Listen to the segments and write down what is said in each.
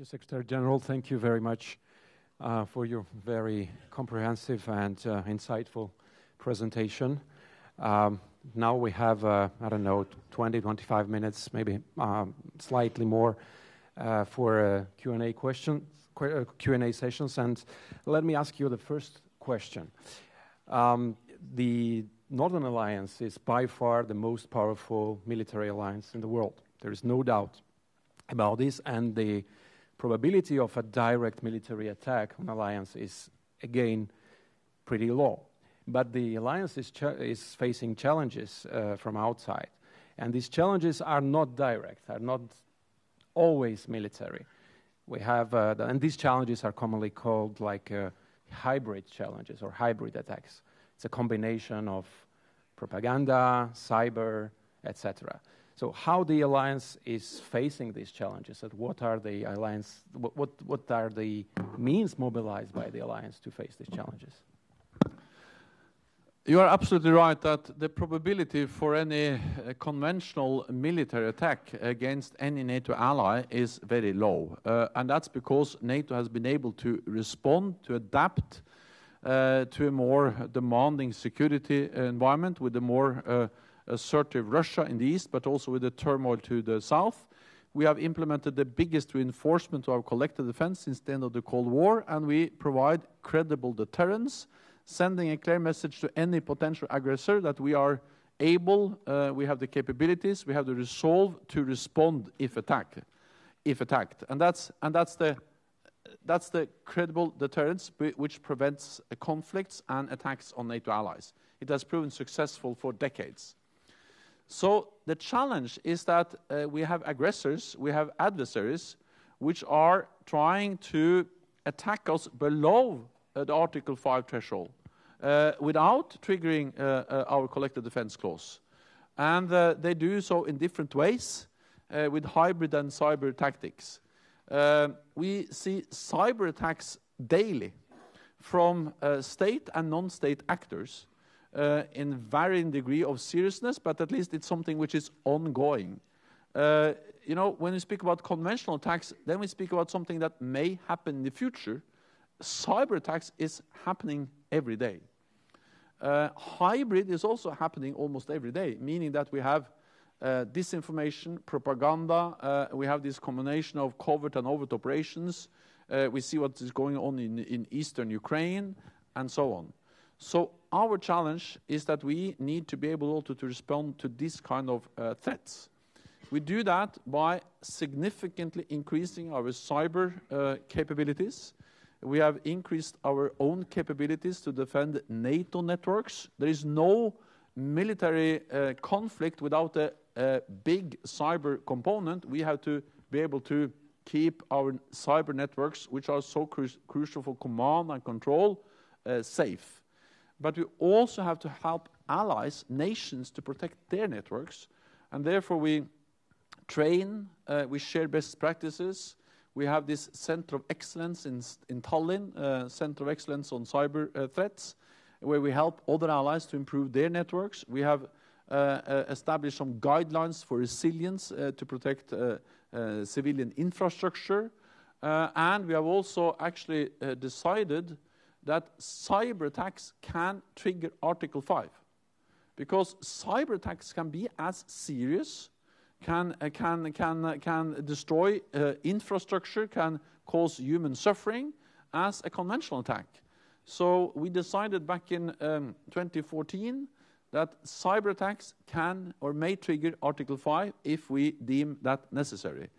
Mr. Secretary General, thank you very much for your very comprehensive and insightful presentation. Now we have, I don't know, 20, 25 minutes, maybe slightly more for Q&A questions, Q&A sessions. And let me ask you the first question. The Northern Alliance is by far the most powerful military alliance in the world. There is no doubt about this, and the probability of a direct military attack on alliance is, again, pretty low. But the alliance is facing challenges from outside, and these challenges are not direct, are not always military. We have, and these challenges are commonly called like hybrid challenges or hybrid attacks. It's a combination of propaganda, cyber, etc. So how the alliance is facing these challenges, and what are the alliance, what are the means mobilized by the alliance to face these challenges? You are absolutely right that the probability for any conventional military attack against any NATO ally is very low. And that's because NATO has been able to respond, to adapt to a more demanding security environment with a more assertive Russia in the east, but also with the turmoil to the south. We have implemented the biggest reinforcement to our collective defense since the end of the Cold War, and we provide credible deterrence, sending a clear message to any potential aggressor that we are able, we have the capabilities, we have the resolve to respond if attacked. And that's the credible deterrence which prevents conflicts and attacks on NATO allies. It has proven successful for decades. So the challenge is that we have aggressors, we have adversaries, which are trying to attack us below the Article 5 threshold without triggering our collective defense clause. And they do so in different ways with hybrid and cyber tactics. We see cyber attacks daily from state and non-state actors in varying degree of seriousness, but at least it's something which is ongoing. You know, when we speak about conventional attacks, then we speak about something that may happen in the future. Cyber attacks is happening every day. Hybrid is also happening almost every day, meaning that we have disinformation, propaganda, we have this combination of covert and overt operations, we see what is going on in eastern Ukraine, and so on. So our challenge is that we need to be able also to respond to this kind of threats. We do that by significantly increasing our cyber capabilities. We have increased our own capabilities to defend NATO networks. There is no military conflict without a big cyber component. We have to be able to keep our cyber networks, which are so crucial for command and control, safe. But we also have to help allies, nations, to protect their networks. And therefore we train, we share best practices. We have this Center of Excellence in Tallinn, Center of Excellence on Cyber Threats, where we help other allies to improve their networks. We have established some guidelines for resilience to protect civilian infrastructure. And we have also actually decided that cyber attacks can trigger Article 5. Because cyber attacks can be as serious, can destroy infrastructure, can cause human suffering as a conventional attack. So we decided back in 2014 that cyber attacks can or may trigger Article 5 if we deem that necessary.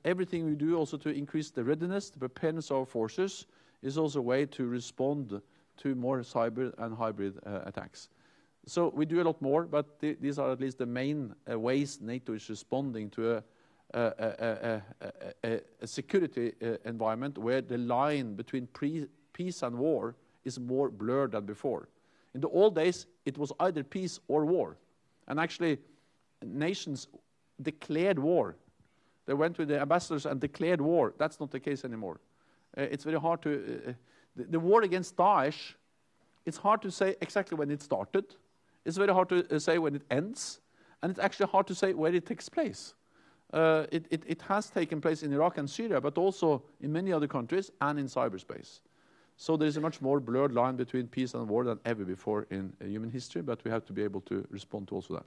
Everything we do also to increase the readiness, the preparedness of our forces is also a way to respond to more cyber and hybrid attacks. So we do a lot more, but these are at least the main ways NATO is responding to a security environment where the line between peace and war is more blurred than before. In the old days, it was either peace or war. And actually, nations declared war. They went with the ambassadors and declared war. That's not the case anymore. It's very hard to... the war against Daesh, it's hard to say exactly when it started. It's very hard to say when it ends. And it's actually hard to say where it takes place. It has taken place in Iraq and Syria, but also in many other countries and in cyberspace. So there is a much more blurred line between peace and war than ever before in human history, but we have to be able to respond to also that.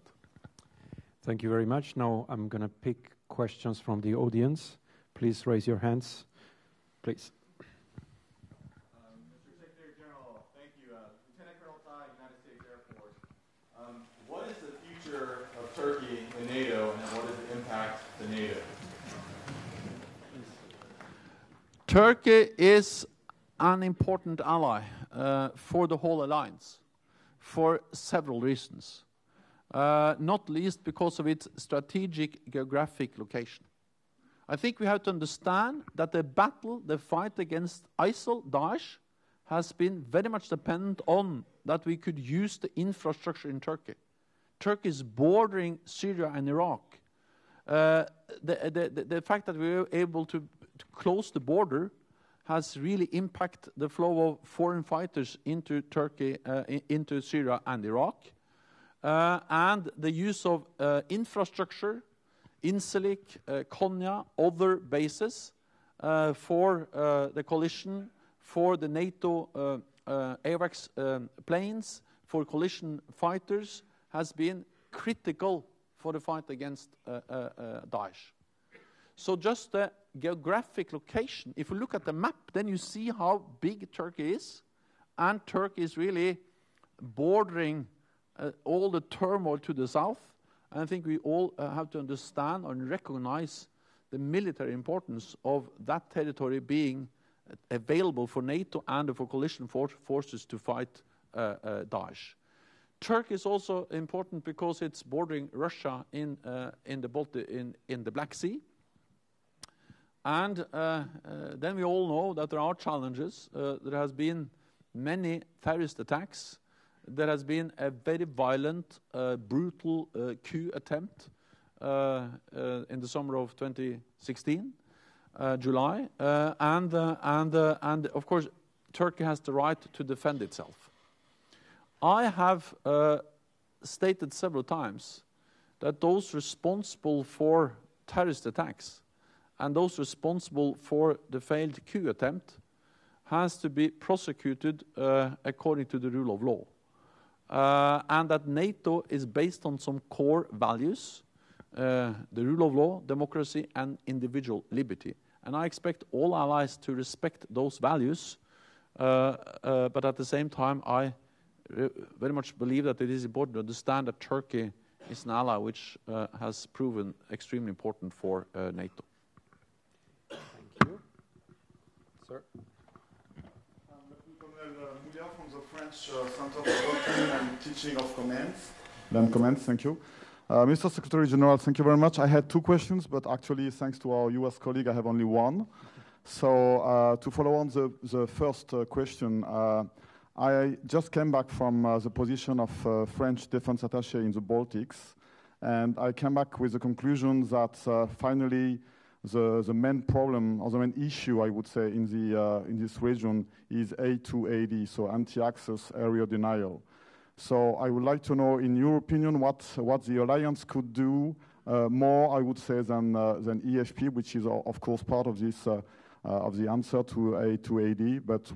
Thank you very much. Now I'm going to pick questions from the audience. Please raise your hands. Please. Mr. Secretary General, thank you. Lieutenant Colonel Todd, United States Air Force. What is the future of Turkey in NATO, and what is the impact to NATO? Turkey is an important ally for the whole alliance for several reasons. Not least because of its strategic geographic location. I think we have to understand that the fight against ISIL, Daesh, has been very much dependent on that we could use the infrastructure in Turkey. Turkey is bordering Syria and Iraq. The fact that we were able to close the border has really impacted the flow of foreign fighters into Turkey, into Syria and Iraq. And the use of infrastructure, Incirlik, Konya, other bases for the coalition, for the NATO AWACS planes, for coalition fighters, has been critical for the fight against Daesh. So just the geographic location, if you look at the map, then you see how big Turkey is. And Turkey is really bordering all the turmoil to the south. And I think we all have to understand and recognize the military importance of that territory being available for NATO and for coalition forces to fight Daesh. Turkey is also important because it's bordering Russia in the Black Sea. And then we all know that there are challenges. There has been many terrorist attacks. There has been a very violent, brutal coup attempt in the summer of 2016, July, and of course, Turkey has the right to defend itself. I have stated several times that those responsible for terrorist attacks and those responsible for the failed coup attempt has to be prosecuted according to the rule of law. And that NATO is based on some core values, the rule of law, democracy, and individual liberty. And I expect all allies to respect those values, but at the same time, I very much believe that it is important to understand that Turkey is an ally which has proven extremely important for NATO. Thank you. Sir? From the French Center for Doctrine and Teaching of Commands. Thank you. Mr. Secretary General, thank you very much. I had two questions, but actually, thanks to our US colleague, I have only one. So to follow on the first question, I just came back from the position of French defense attaché in the Baltics, and I came back with the conclusion that finally the main problem, or the main issue, I would say, in this region is A2AD, so anti-access area denial. So I would like to know, in your opinion, what the alliance could do more, I would say, than EFP, which is of course part of this of the answer to A2AD. But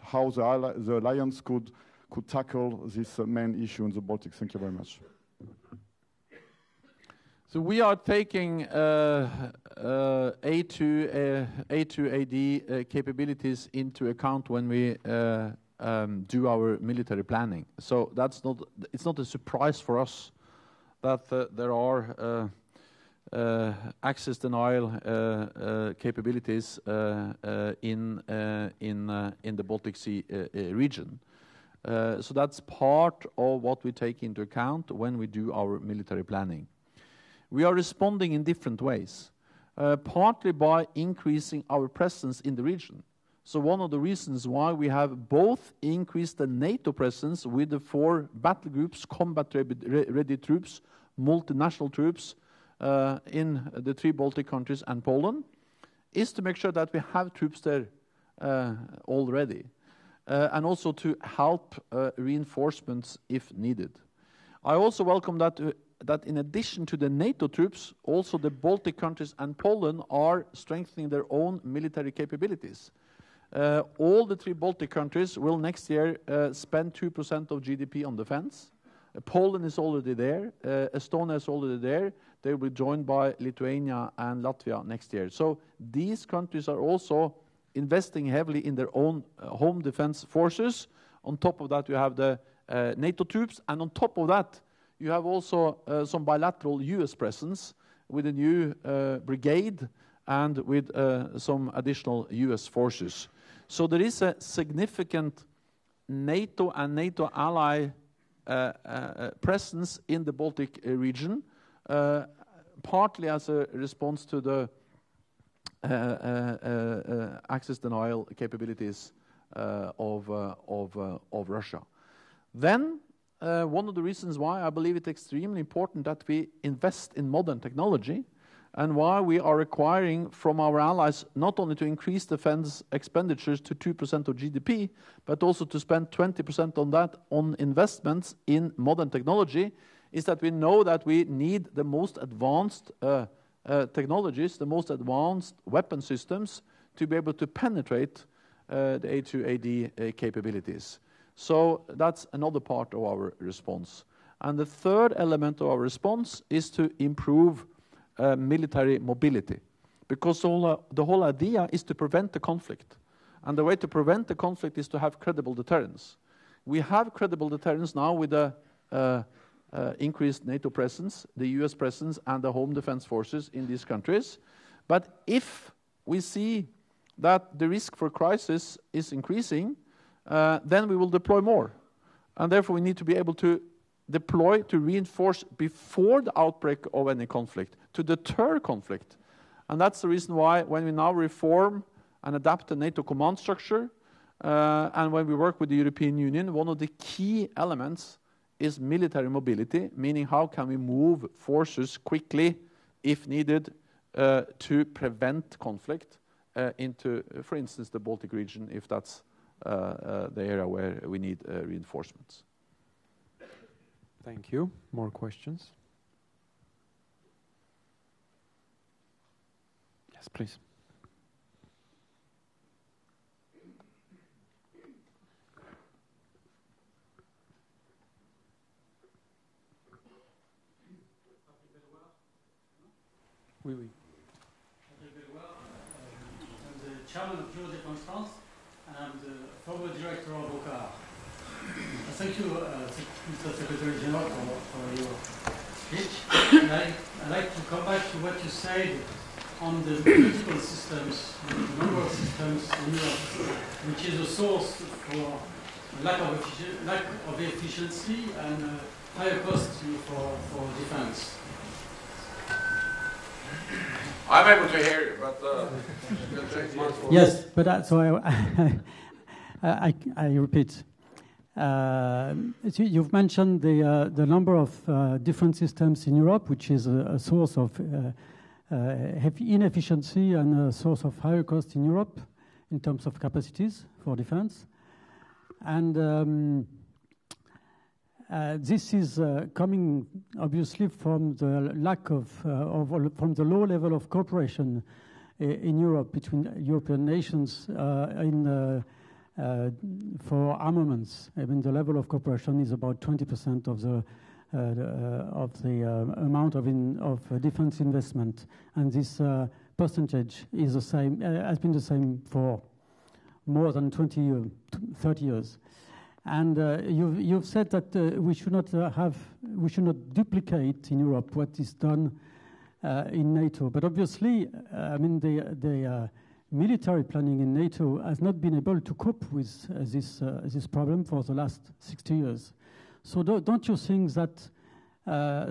how the alliance could tackle this main issue in the Baltics. Thank you very much. So we are taking A2AD capabilities into account when we do our military planning. So it's not a surprise for us that there are access denial capabilities in the Baltic Sea region. So that's part of what we take into account when we do our military planning. We are responding in different ways, partly by increasing our presence in the region. So one of the reasons why we have both increased the NATO presence with the 4 battle groups, combat-ready troops, multinational troops in the 3 Baltic countries and Poland, is to make sure that we have troops there already, and also to help reinforcements if needed. I also welcome that that in addition to the NATO troops, also the Baltic countries and Poland are strengthening their own military capabilities. All the 3 Baltic countries will next year spend 2% of GDP on defense. Poland is already there. Estonia is already there. They will be joined by Lithuania and Latvia next year. So these countries are also investing heavily in their own home defense forces. On top of that, you have the NATO troops, and on top of that, you have also some bilateral US presence with a new brigade and with some additional US forces. So there is a significant NATO and NATO ally presence in the Baltic region, partly as a response to the access denial capabilities of Russia. Then, one of the reasons why I believe it's extremely important that we invest in modern technology, and why we are requiring from our allies not only to increase defense expenditures to 2% of GDP, but also to spend 20% on that on investments in modern technology, is that we know that we need the most advanced technologies, the most advanced weapon systems to be able to penetrate the A2AD capabilities. So that's another part of our response. And the third element of our response is to improve military mobility, because the whole idea is to prevent the conflict. And the way to prevent the conflict is to have credible deterrence. We have credible deterrence now with the increased NATO presence, the US presence, and the home defense forces in these countries. But if we see that the risk for crisis is increasing, then we will deploy more. And therefore we need to be able to deploy to reinforce before the outbreak of any conflict, to deter conflict. And that's the reason why when we now reform and adapt the NATO command structure, and when we work with the European Union, one of the key elements is military mobility, meaning how can we move forces quickly, if needed, to prevent conflict into, for instance, the Baltic region, if that's the area where we need reinforcements. Thank you. More questions? Yes, please. Oui, oui. I'm the chairman of Bureau Défense France, and I'm the former director of OCAR. Thank you, Mr. Secretary General, for your speech. And I'd like to come back to what you said on the multiple systems, the number of systems in Europe, which is a source for lack of efficiency and higher costs for defense. I'm able to hear you, but yes, but so I repeat. You've mentioned the number of different systems in Europe, which is a source of inefficiency and a source of higher cost in Europe in terms of capacities for defense. And this is coming obviously from the lack of from the low level of cooperation in Europe between European nations for armaments. I mean, the level of cooperation is about 20% of the amount of defense investment, and this percentage is the same, has been the same for more than 30 years. And you've said that we should not duplicate in Europe what is done in NATO. But obviously, I mean, the military planning in NATO has not been able to cope with this problem for the last 60 years. So don't you think that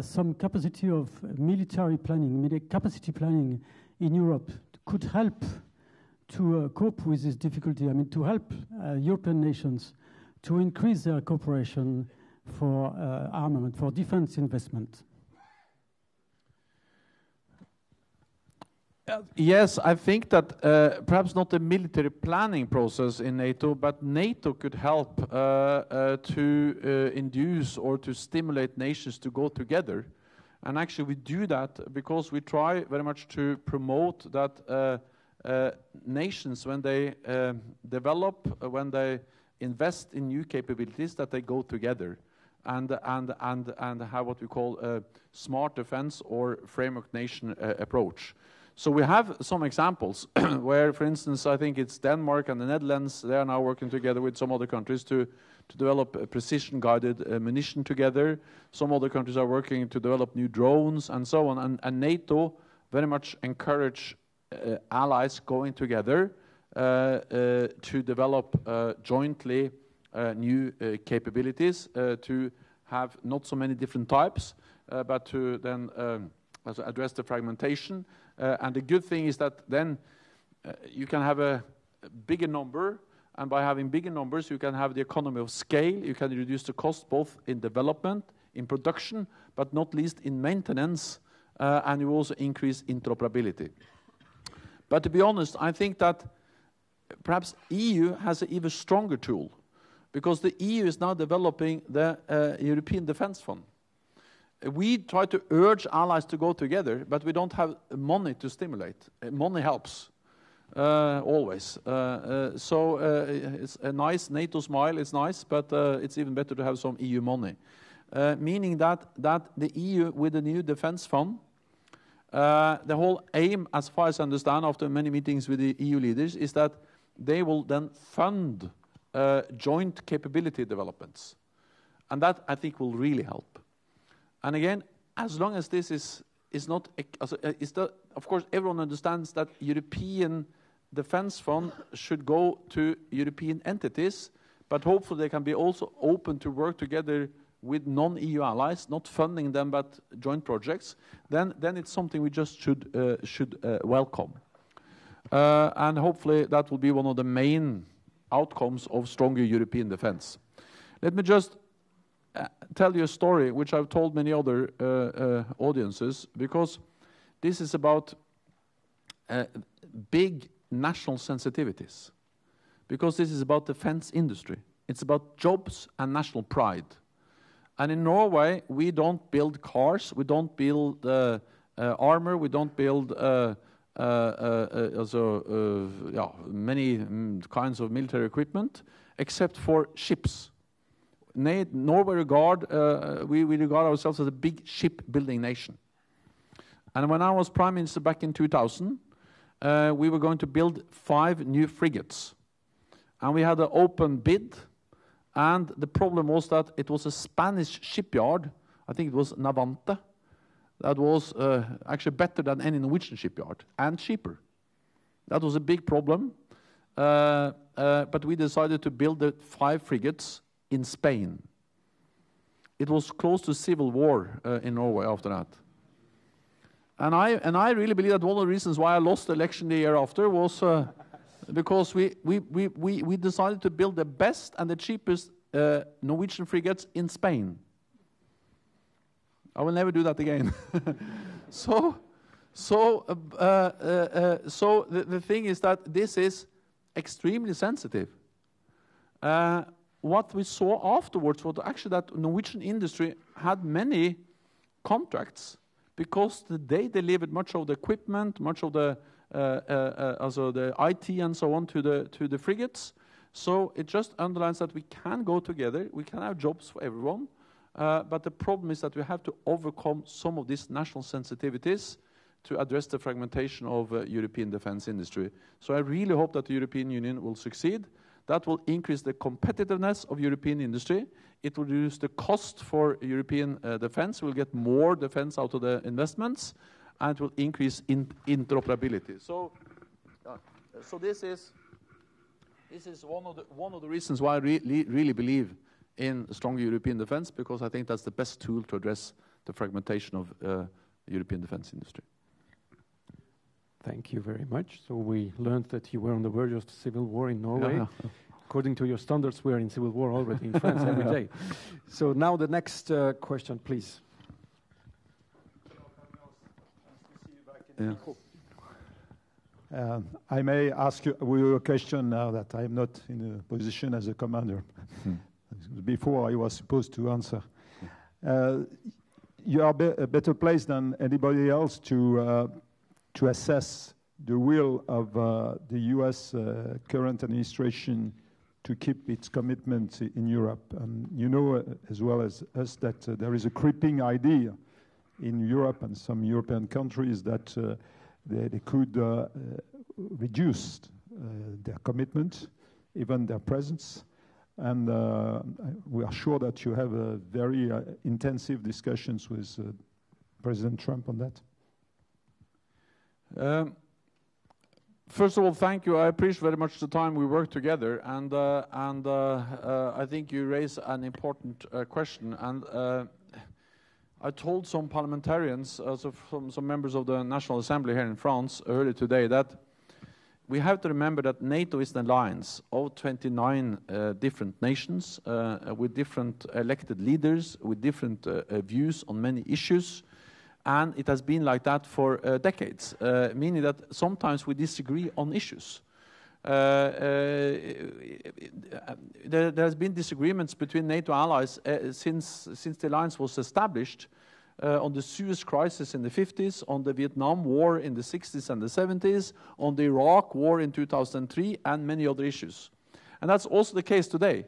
some capacity of military planning, capacity planning in Europe could help to cope with this difficulty? I mean, to help European nations to increase their cooperation for armament, for defense investment? Yes, I think that perhaps not the military planning process in NATO, but NATO could help to induce or to stimulate nations to go together And actually we do that because we try very much to promote that nations, when they develop, when they invest in new capabilities, that they go together and have what we call a smart defense or framework nation approach. So we have some examples where, for instance, I think it's Denmark and the Netherlands, they are now working together with some other countries to develop a precision-guided munition together. Some other countries are working to develop new drones and so on. And NATO very much encourage allies going together to develop jointly new capabilities, to have not so many different types, but to then address the fragmentation. And the good thing is that then you can have a bigger number, and by having bigger numbers you can have the economy of scale, you can reduce the cost both in development, in production, but not least in maintenance, and you also increase interoperability. But to be honest, I think that perhaps EU has an even stronger tool, because the EU is now developing the European Defence Fund. We try to urge allies to go together, but we don't have money to stimulate. Money helps, always. So it's a nice NATO smile, it's nice, but it's even better to have some EU money. Meaning that the EU, with the new defence fund, the whole aim, as far as I understand, after many meetings with the EU leaders, is that they will then fund joint capability developments. And that, I think, will really help. And again, as long as this is not, of course, everyone understands that European Defence Fund should go to European entities, but hopefully they can be also open to work together with non-EU allies, not funding them, but joint projects. Then it's something we just should welcome. And hopefully that will be one of the main outcomes of stronger European defense. Let me just tell you a story which I've told many other audiences, because this is about big national sensitivities, because this is about defense industry. It's about jobs and national pride. And in Norway, we don't build cars, we don't build armor, we don't build many kinds of military equipment, except for ships. Norway we regard ourselves as a big shipbuilding nation. And when I was Prime Minister back in 2000, we were going to build 5 new frigates. And we had an open bid, and the problem was that it was a Spanish shipyard, I think it was Navante, that was actually better than any Norwegian shipyard, and cheaper. That was a big problem, but we decided to build the 5 frigates in Spain. It was close to civil war in Norway after that. And I really believe that one of the reasons why I lost the election the year after was because we decided to build the best and the cheapest Norwegian frigates in Spain. I will never do that again. So the thing is that this is extremely sensitive. What we saw afterwards was actually that Norwegian industry had many contracts because they delivered much of the equipment, much of the also the IT and so on to the frigates. So it just underlines that we can go together, we can have jobs for everyone, but the problem is that we have to overcome some of these national sensitivities to address the fragmentation of European defense industry. So I really hope that the European Union will succeed. That will increase the competitiveness of European industry. It will reduce the cost for European defense. We'll get more defense out of the investments, and it will increase interoperability. So this is one of the reasons why I really believe in strong European defense, because I think that's the best tool to address the fragmentation of the European defense industry. Thank you very much. So we learned that you were on the verge of civil war in Norway. Yeah. According to your standards, we are in civil war already in France every day. So now the next question, please. Yeah. I may ask you a question now that I am not in a position as a commander. Before I was supposed to answer. you are better placed than anybody else to assess the will of the U.S. Current administration to keep its commitment in Europe. And you know as well as us that there is a creeping idea in Europe and some European countries that they could reduce their commitment, even their presence. And we are sure that you have very intensive discussions with President Trump on that. First of all, thank you. I appreciate very much the time we work together, and I think you raise an important question. And I told some parliamentarians, some members of the National Assembly here in France earlier today, that we have to remember that NATO is an alliance of 29 different nations with different elected leaders, with different views on many issues. And it has been like that for decades, meaning that sometimes we disagree on issues. There has been disagreements between NATO allies since the alliance was established, on the Suez crisis in the 50s, on the Vietnam War in the 60s and the 70s, on the Iraq War in 2003, and many other issues. And that's also the case today,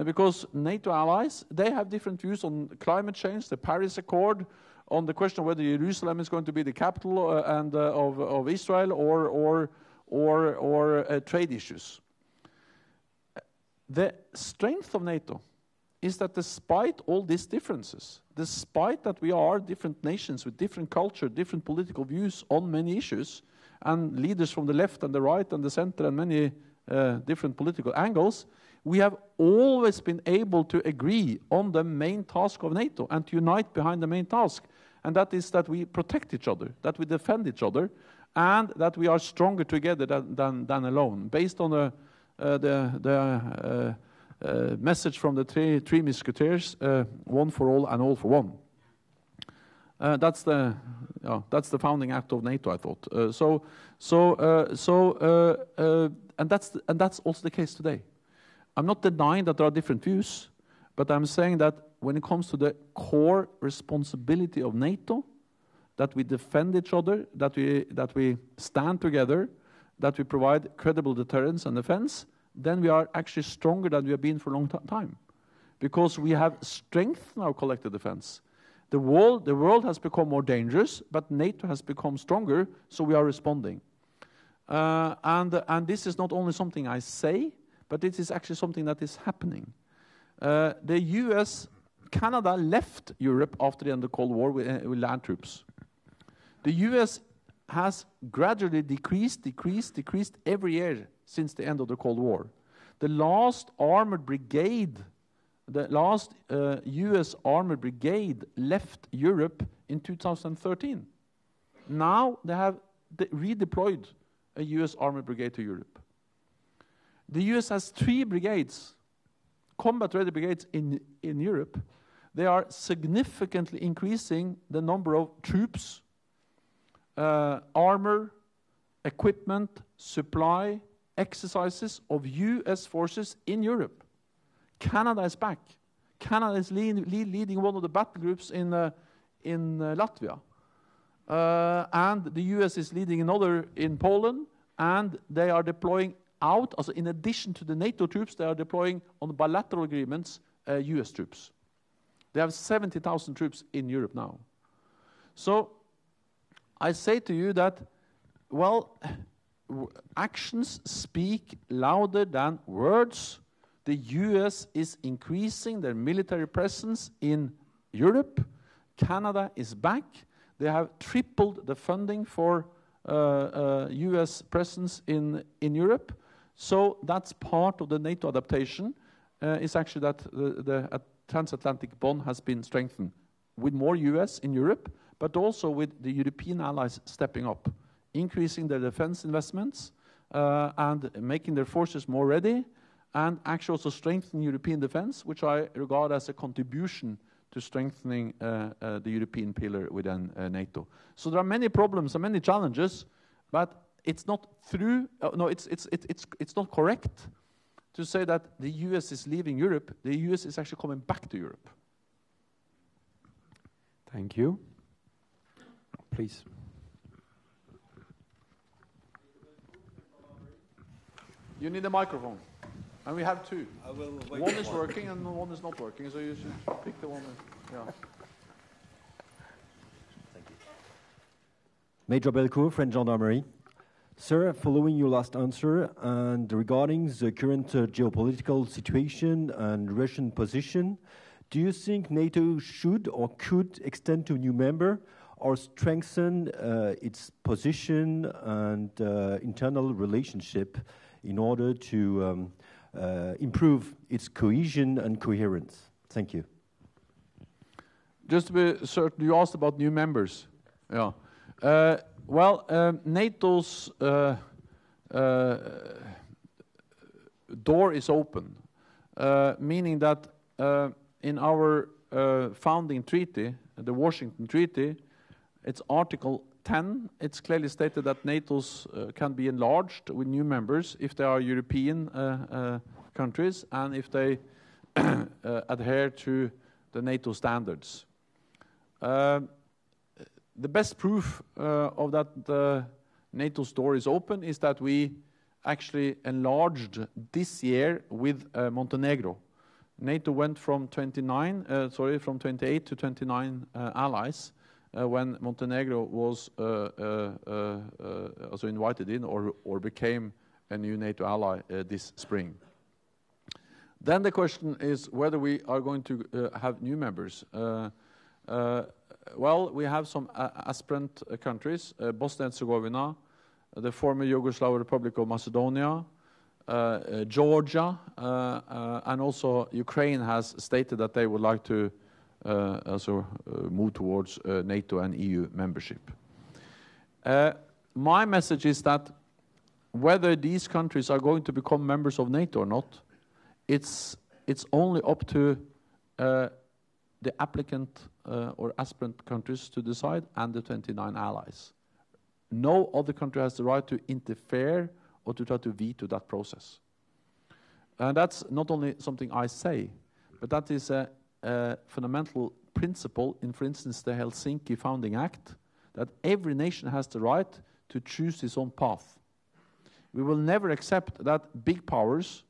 because NATO allies, they have different views on climate change, the Paris Accord, on the question of whether Jerusalem is going to be the capital of Israel or trade issues. The strength of NATO is that despite all these differences, despite that we are different nations with different culture, different political views on many issues, and leaders from the left and the right and the center and many different political angles, we have always been able to agree on the main task of NATO and to unite behind the main task. And that is that we protect each other, that we defend each other, and that we are stronger together than alone, based on the message from the three musketeers, one for all and all for one. That's the founding act of NATO, I thought. And that's also the case today. I'm not denying that there are different views, but I'm saying that when it comes to the core responsibility of NATO, that we defend each other, that we stand together, that we provide credible deterrence and defense, then we are actually stronger than we have been for a long time, because we have strengthened our collective defense. The world has become more dangerous, but NATO has become stronger, so we are responding. And this is not only something I say, but it is actually something that is happening. The US, Canada left Europe after the end of the Cold War with land troops. The US has gradually decreased every year since the end of the Cold War. The last armored brigade, the last US armored brigade left Europe in 2013. Now they have redeployed a US armored brigade to Europe. The US has 3 brigades, combat-ready brigades in Europe. They are significantly increasing the number of troops, armor, equipment, supply, exercises of US forces in Europe. Canada is back. Canada is leading one of the battle groups in Latvia. And the US is leading another in Poland, and they are deploying out, also in addition to the NATO troops, they are deploying on bilateral agreements US troops. They have 70,000 troops in Europe now. So I say to you that, well, actions speak louder than words. The US is increasing their military presence in Europe. Canada is back. They have tripled the funding for US presence in Europe. So that's part of the NATO adaptation, is actually that the transatlantic bond has been strengthened with more US in Europe, but also with the European allies stepping up, increasing their defense investments and making their forces more ready, and actually also strengthening European defense, which I regard as a contribution to strengthening the European pillar within NATO. So there are many problems and many challenges, but it's not it's not correct to say that the US is leaving Europe. The US is actually coming back to Europe. Thank you. Please. You need a microphone. And we have two. I will wait. One is working and one is not working, so you should pick the one. Yeah. Thank you. Major Belcourt, French Gendarmerie. Sir, following your last answer and regarding the current geopolitical situation and Russian position, do you think NATO should or could extend to a new member or strengthen its position and internal relationship in order to improve its cohesion and coherence? Thank you. Just to be certain, you asked about new members. Yeah. NATO's door is open, meaning that in our founding treaty, the Washington Treaty, it's Article 10, it's clearly stated that NATO's can be enlarged with new members if they are European countries and if they adhere to the NATO standards. The best proof of that NATO's door is open is that we actually enlarged this year with Montenegro. NATO went from 28 to 29 allies when Montenegro was also invited in or became a new NATO ally this spring. Then the question is whether we are going to have new members. Well, we have some aspirant countries, Bosnia and Herzegovina, the former Yugoslav Republic of Macedonia, Georgia, and also Ukraine has stated that they would like to also move towards NATO and EU membership. My message is that whether these countries are going to become members of NATO or not, it's only up to the applicant or aspirant countries to decide and the 29 allies. No other country has the right to interfere or to try to veto that process. And that's not only something I say, but that is a fundamental principle in, for instance, the Helsinki Founding Act, that every nation has the right to choose its own path. We will never accept that big powers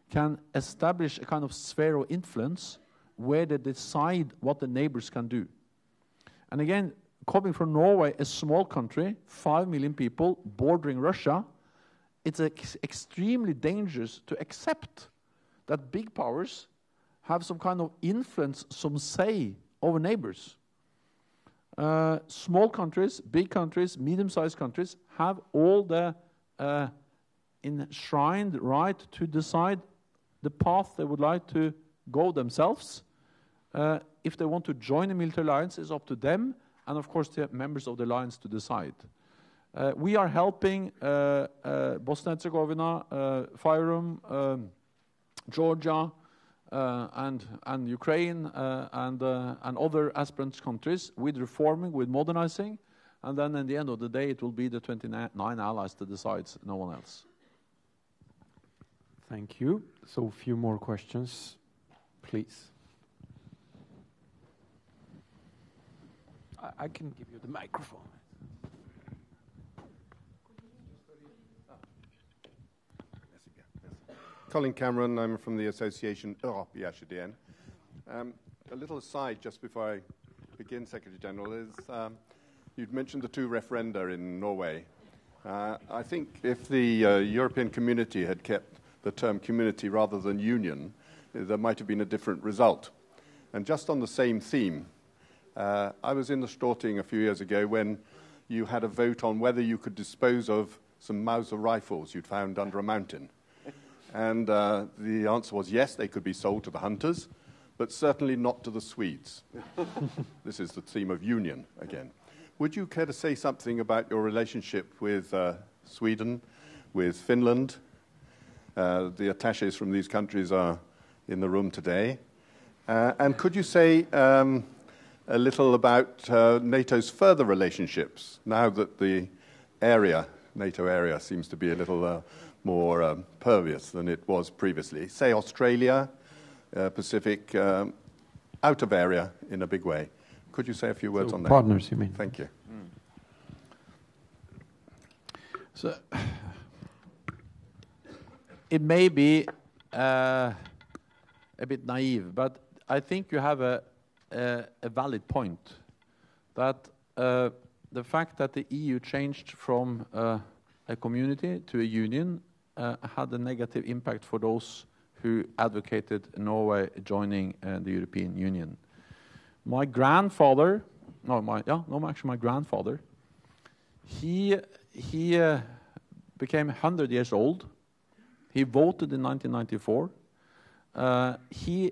can establish a kind of sphere of influence where they decide what the neighbors can do. And again, coming from Norway, a small country, 5 million people, bordering Russia, it's extremely dangerous to accept that big powers have some kind of influence, some say, over neighbors. Small countries, big countries, medium-sized countries have all the enshrined right to decide the path they would like to go themselves. If they want to join a military alliance, it's up to them, and of course the members of the alliance to decide. We are helping Bosnia-Herzegovina, Fyrom, Georgia, and Ukraine, and other aspirant countries with reforming, with modernizing, and then in the end of the day it will be the 29 allies that decides, no one else. Thank you. So a few more questions, please. I can give you the microphone. Colin Cameron, I'm from the association Europe IHDN. A little aside just before I begin, Secretary General, is you'd mentioned the two referenda in Norway. I think if the European community had kept the term community rather than union, there might have been a different result. And just on the same theme, I was in the Storting a few years ago when you had a vote on whether you could dispose of some Mauser rifles you'd found under a mountain. And the answer was yes, they could be sold to the hunters, but certainly not to the Swedes. This is the theme of union again. Would you care to say something about your relationship with Sweden, with Finland? The attaches from these countries are in the room today. And could you say a little about NATO's further relationships now that the NATO area seems to be a little more pervious than it was previously? Say Australia, Pacific, out of area in a big way. Could you say a few words on that? Partners, you mean? Thank you. So it may be a bit naive, but I think you have a valid point that the fact that the EU changed from a community to a union had a negative impact for those who advocated Norway joining the European Union. My grandfather, actually my grandfather, he became 100 years old. He voted in 1994. He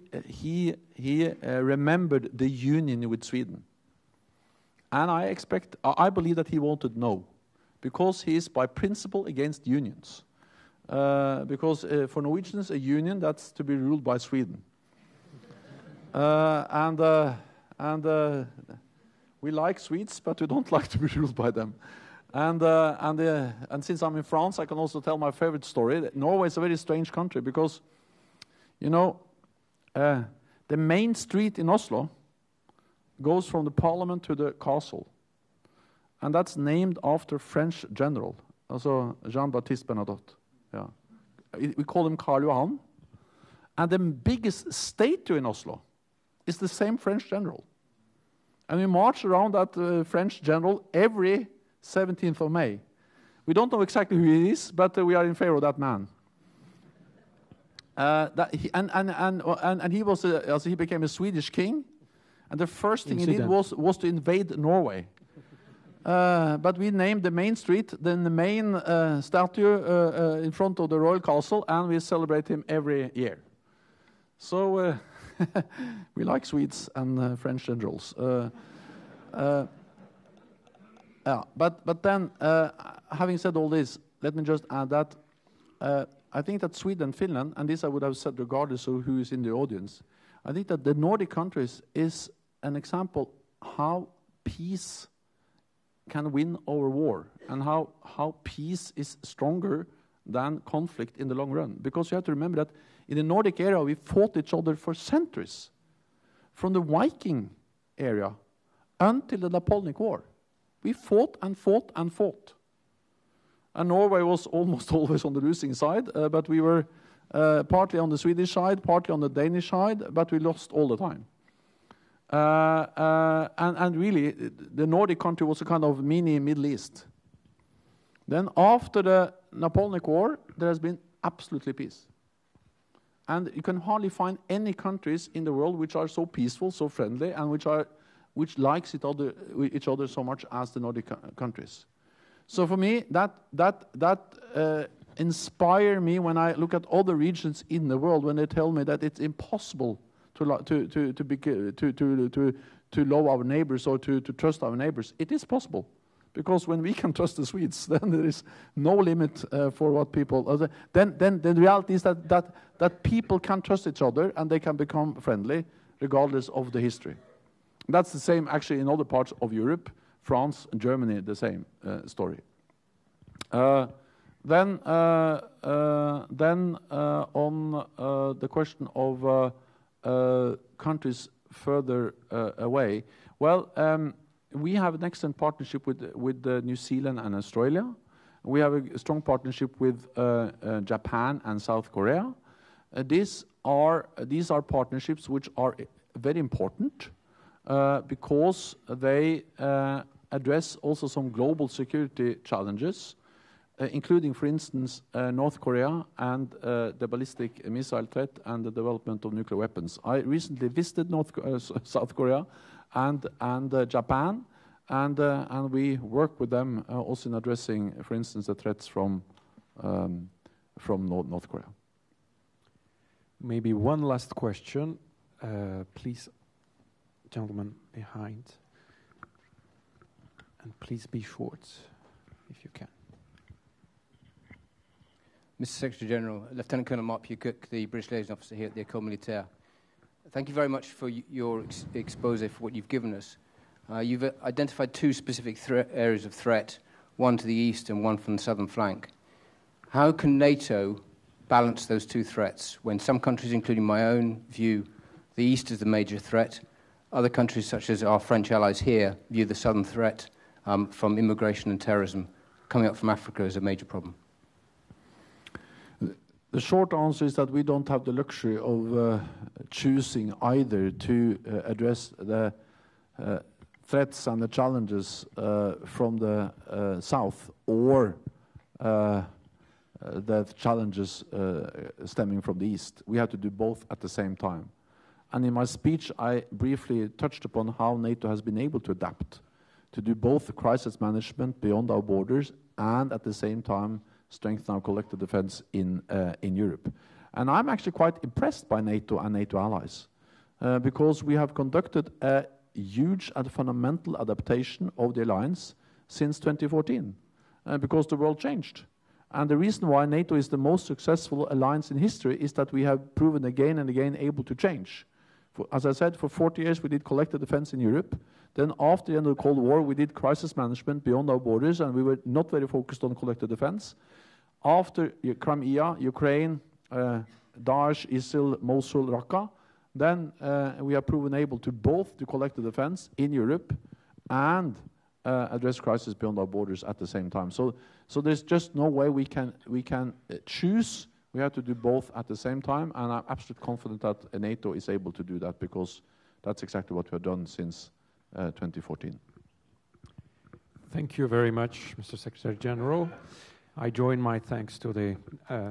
remembered the union with Sweden. And I believe that he voted no, because he is by principle against unions. Because for Norwegians, a union, that's to be ruled by Sweden. And we like Swedes, but we don't like to be ruled by them. And since I'm in France, I can also tell my favorite story. Norway is a very strange country because, you know, the main street in Oslo goes from the parliament to the castle. And that's named after French general, also Jean-Baptiste Bernadotte. Yeah. We call him Karl Johan. And the biggest statue in Oslo is the same French general. And we march around that French general every 17th of May. We don't know exactly who he is, but we are in favor of that man. He became a Swedish king, and the first thing he did was to invade Norway. But we named the main street, then the main statue in front of the royal castle, and we celebrate him every year. So we like Swedes and French generals. But then, having said all this, let me just add that I think that Sweden and Finland, and this I would have said regardless of who is in the audience, I think that the Nordic countries is an example how peace can win over war, and how peace is stronger than conflict in the long run. Because you have to remember that in the Nordic area, we fought each other for centuries. From the Viking area until the Napoleonic War. We fought and fought and fought. And Norway was almost always on the losing side, but we were partly on the Swedish side, partly on the Danish side, but we lost all the time. And really, the Nordic country was a kind of mini Middle East. Then after the Napoleonic War, there has been absolutely peace. And you can hardly find any countries in the world which are so peaceful, so friendly, and which likes each other so much as the Nordic countries. So for me, that inspire me when I look at other regions in the world, when they tell me that it's impossible to love our neighbors or to trust our neighbors. It is possible, because when we can trust the Swedes, then there is no limit for what people. Then the reality is that people can trust each other and they can become friendly, regardless of the history. That's the same actually in other parts of Europe, France and Germany, the same story. Then on the question of countries further away, well, we have an excellent partnership with New Zealand and Australia. We have a strong partnership with Japan and South Korea. These are partnerships which are very important. Because they address also some global security challenges, including, for instance, North Korea and the ballistic missile threat and the development of nuclear weapons. I recently visited South Korea and Japan, and we work with them also in addressing, for instance, the threats from North Korea. Maybe one last question, please. Gentleman behind, and please be short if you can. Mr. Secretary General, Lieutenant Colonel Mark Cook, the British Liaison Officer here at the École militaire. Thank you very much for your expose for what you've given us. You've identified two specific areas of threat, one to the east and one from the southern flank. How can NATO balance those two threats when some countries, including my own, view the east as the major threat, other countries, such as our French allies here, view the southern threat from immigration and terrorism coming up from Africa as a major problem? The short answer is that we don't have the luxury of choosing either to address the threats and the challenges from the south or the challenges stemming from the east. We have to do both at the same time. And in my speech, I briefly touched upon how NATO has been able to adapt, to do both the crisis management beyond our borders and at the same time strengthen our collective defense in Europe. And I'm actually quite impressed by NATO and NATO allies because we have conducted a huge and fundamental adaptation of the alliance since 2014 because the world changed. And the reason why NATO is the most successful alliance in history is that we have proven again and again able to change. As I said, for 40 years we did collective defense in Europe. Then after the end of the Cold War, we did crisis management beyond our borders, and we were not very focused on collective defense. After Crimea, Ukraine, Daesh, ISIL, Mosul, Raqqa, then we have proven able to both do collective defense in Europe and address crisis beyond our borders at the same time. So there's just no way we can choose. We have to do both at the same time, and I'm absolutely confident that NATO is able to do that because that's exactly what we have done since 2014. Thank you very much, Mr. Secretary General. I join my thanks to the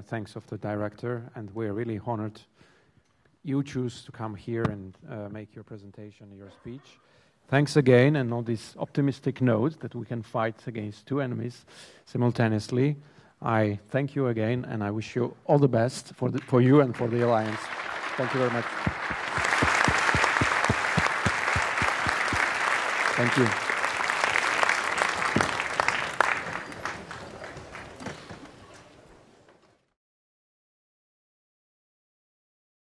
thanks of the director, and we're really honored you choose to come here and make your presentation, your speech. Thanks again, and on this optimistic note that we can fight against two enemies simultaneously, I thank you again, and I wish you all the best for you and for the Alliance. Thank you very much. Thank you.